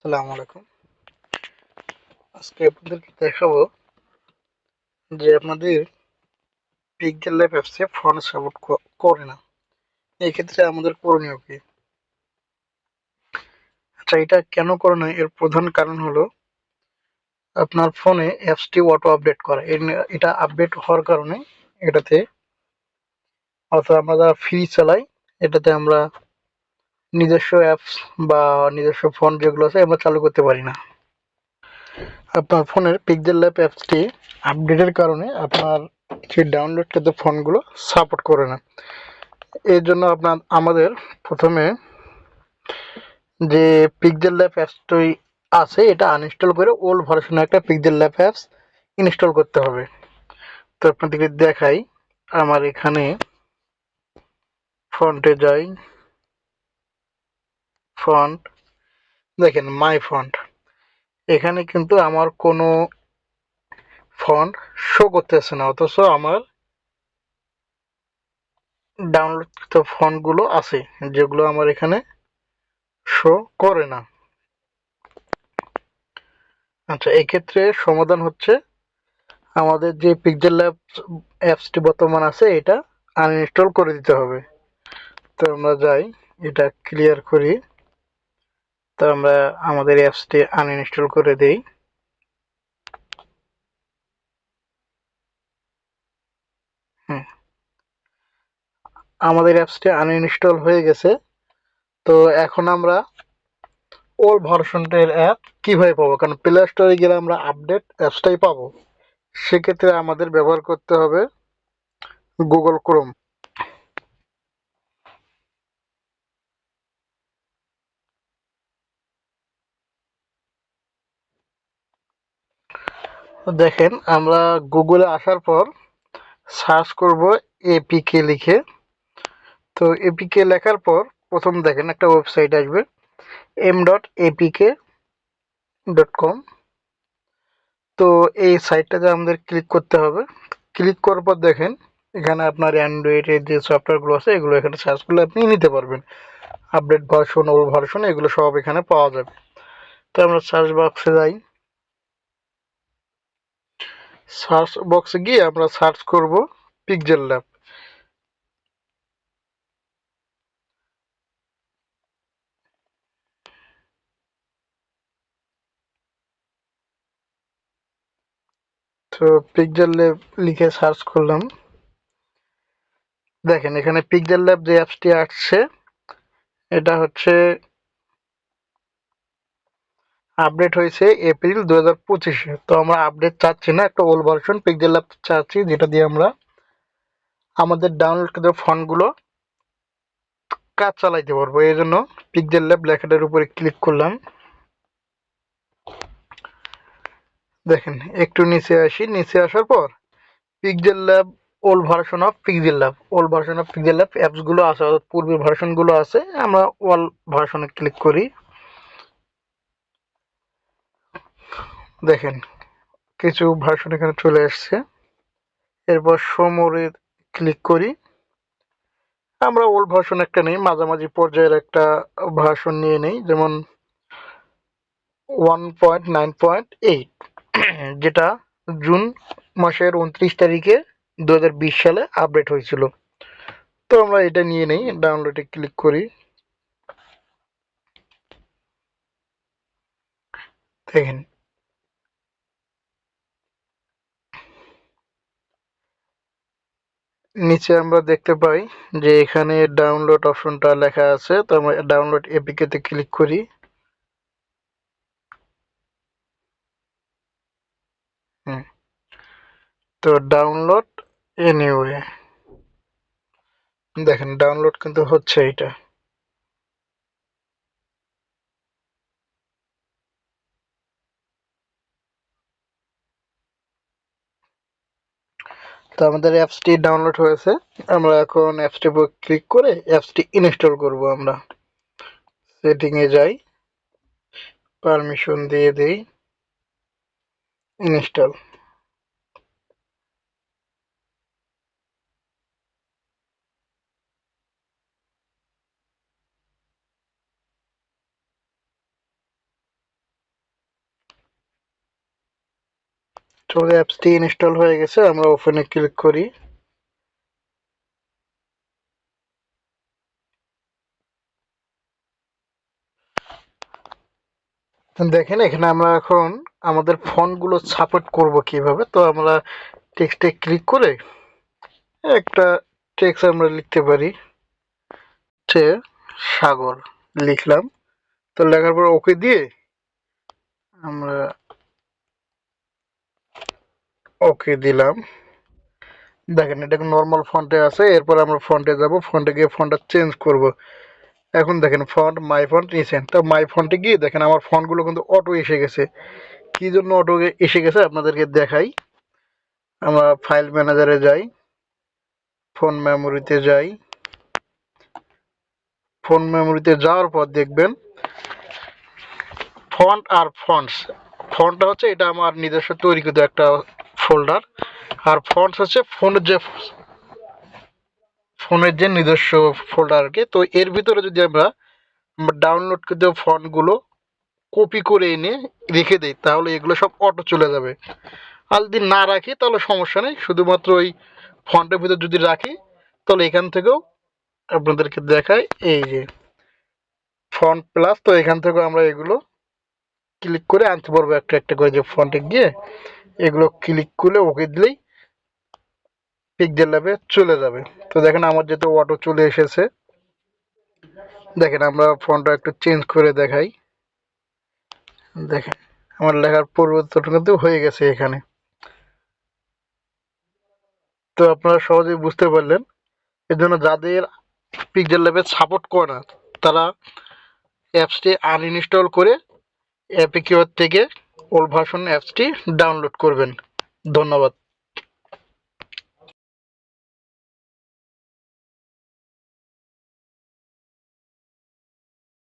আসসালামু আলাইকুম। আজকে আপনাদেরকে দেখাবো যে আপনাদের পিক্সেল ল্যাব অ্যাপসে ফন্ট সাপোর্ট করে না। এই ক্ষেত্রে আমাদের করণীয় কি? আচ্ছা, এটা কেন করে না এর প্রধান কারণ হলো আপনার ফোনে অ্যাপসটি অটো আপডেট করা। এটা আপডেট হওয়ার কারণে এটাতে অর্থাৎ আমরা যারা ফ্রি চালাই এটাতে আমরা নিজস্ব অ্যাপস বা নিজস্ব ফন্ট যেগুলো আছে আমরা চালু করতে পারি না। আপনার ফোনের পিক্সেল ল্যাব অ্যাপসটি আপডেটের কারণে আপনার সেই ডাউনলোডকৃত ফন্টগুলো সাপোর্ট করে না। এর জন্য আমাদের প্রথমে যে পিক্সেল ল্যাব অ্যাপসটি আছে এটা আনইনস্টল করে ওল্ড ভার্সনের একটা পিক্সেল ল্যাব অ্যাপস ইনস্টল করতে হবে। তো আপনাদেরকে দেখাই, আমার এখানে ফন্টে যাই, ফন্ট, দেখেন মাই ফন্ট। এখানে কিন্তু আমার কোনো ফন্ট শো করতেছে না, অথচ আমার ডাউনলোডকৃত ফন্টগুলো আছে যেগুলো আমার এখানে শো করে না। আচ্ছা, এক্ষেত্রে সমাধান হচ্ছে আমাদের যে পিক্সেল ল্যাব অ্যাপসটি বর্তমান আছে এটা আনইনস্টল করে দিতে হবে। তো আমরা যাই, এটা ক্লিয়ার করি। তো আমরা আমাদের অ্যাপসটি আনইনস্টল করে দেই। হুম, আমাদের অ্যাপসটি আনইনস্টল হয়ে গেছে। তো এখন আমরা ওল্ড ভার্সনটার অ্যাপ কিভাবে পাবো? কারণ প্লে স্টোরে গেলে আমরা আপডেট অ্যাপসটাই পাবো। সেক্ষেত্রে আমাদের ব্যবহার করতে হবে গুগল ক্রোম। দেখেন, আমরা গুগলে আসার পর সার্চ করব এপিকে লিখে। তো এপিকে লেখার পর প্রথম দেখেন একটা ওয়েবসাইট আসবে m.apk.com। তো এই সাইটটাতে আমাদের ক্লিক করতে হবে। ক্লিক করার পর দেখেন এখানে আপনার অ্যান্ড্রয়েডের যে সফটওয়্যারগুলো আছে এগুলো এখানে সার্চ করলে আপনি নিতে পারবেন। আপডেট ভার্সন, ওল্ড ভার্সন এগুলো সব এখানে পাওয়া যাবে। তো আমরা সার্চ বক্সে যাই। সার্চ বক্সে গিয়ে আমরা সার্চ করব পিক্সেল ল্যাব। তো পিক্সেল ল্যাব লিখে সার্চ করলাম। দেখেন এখানে পিক্সেল ল্যাব যে অ্যাপসটি আসছে এটা হচ্ছে আপডেট হয়েছে এপ্রিল 2025-এ। তো আমরা আপডেট চাচ্ছি না, একটা ওল্ড ভার্সন পিক্সেল ল্যাব চাচ্ছি যেটা দিয়ে আমরা আমাদের ডাউনলোডকৃত ফন্টগুলো কাজ চালাইতে পারবো। এই জন্য পিক্সেল ল্যাব লেখাটার উপরে ক্লিক করলাম। দেখেন একটু নিচে আসি, নিচে আসার পর pixel lab old version of pixel lab, old version of pixel lab apps গুলো আছে, অর্থাৎ পূর্বের ভার্সন গুলো আছে। আমরা ওল্ড ভার্সনে ক্লিক করি। দেখেন কিছু ভার্সন এখানে চলে আসছে। এরপর শো মোরে ক্লিক করি। আমরা ওল্ড ভার্সন একটা নেই, মাঝামাঝি পর্যায়ের একটা ভার্সন নিয়ে নেই, যেমন 1.9.8, যেটা জুন মাসের 29 তারিখে 2020 সালে আপডেট হয়েছিল। তো আমরা এটা নিয়ে নেই, ডাউনলোডে ক্লিক করি। দেখেন নিচে আমরা দেখতে পাই যে এখানে ডাউনলোড অপশনটা লেখা আছে। তো আমরা ডাউনলোড এপিকে তে ক্লিক করি। হুম, তো ডাউনলোড এনিওয়ে, দেখেন ডাউনলোড কিন্তু হচ্ছে এটা। তো আমাদের অ্যাপসটি ডাউনলোড হয়েছে। আমরা এখন অ্যাপসটির উপর ক্লিক করে অ্যাপসটি ইনস্টল করব। আমরা সেটিং এ যাই, পারমিশন দিয়ে দেই, ইনস্টল। চলে অ্যাপসটি ইনস্টল হয়ে গেছে, আমরা ওপেনে ক্লিক করি। দেখেন এখানে আমরা এখন আমাদের ফন্টগুলো সাপোর্ট করব কিভাবে। তো আমরা টেক্সটে ক্লিক করে একটা টেক্সট আমরা লিখতে পারি, হচ্ছে সাগর লিখলাম। তো লেখার পর ওকে দিয়ে আমরা ওকে দিলাম। দেখেন এটা নর্মাল ফন্টে আছে। এরপর আমরা ফন্টে যাব, ফন্টে গিয়ে ফন্টটা চেঞ্জ করব। এখন দেখেন ফন্ট মাই ফন্ট রিসেন্ট, তো মাই ফন্টে গিয়ে দেখেন আমার ফন্টগুলো কিন্তু অটো এসে গেছে। কি জন্য অটো এসে গেছে আপনাদেরকে দেখাই। আমরা ফাইল ম্যানেজারে যাই, ফোন মেমোরিতে যাই। ফোন মেমোরিতে যাওয়ার পর দেখবেন ফন্ট আর ফন্টস। ফন্টটা হচ্ছে এটা আমার নিজস্ব তৈরিকৃত একটা ফোল্ডার, আর ফন্টস হচ্ছে ফোনের যে নিজস্ব ফোল্ডার আর কি। তো এর ভিতরে যদি আমরা ডাউনলোডকৃত ফন্টগুলো কপি করে এনে রেখে দেই তাহলে এগুলো সব অটো চলে যাবে। আর যদি না রাখি তাহলে সমস্যা নেই, শুধুমাত্র ওই ফন্টের ভিতর যদি রাখি তাহলে এখান থেকেও আপনাদেরকে দেখায় এই যে ফন্ট প্লাস। তো এখান থেকেও আমরা এগুলো ক্লিক করে আনতে পারবো একটা একটা করে, যে ফন্টে গিয়ে এগুলো ক্লিক করে ওকে দিলেই পিক্সেল ল্যাবে চলে যাবে। তো দেখেন আমার যেহেতু অটো চলে এসেছে, দেখেন আমরা ফন্টটা একটু চেঞ্জ করে দেখাই। দেখেন আমার লেখার পরিবর্তন কিন্তু হয়ে গেছে এখানে। তো আপনারা সহজেই বুঝতে পারলেন। এর জন্য যাদের পিক্সেল ল্যাব সাপোর্ট করে না তারা অ্যাপসটি আনইনস্টল করে অ্যাপিকিওর থেকে ওল্ড ভার্সন অ্যাপসটি ডাউনলোড করবেন। ধন্যবাদ।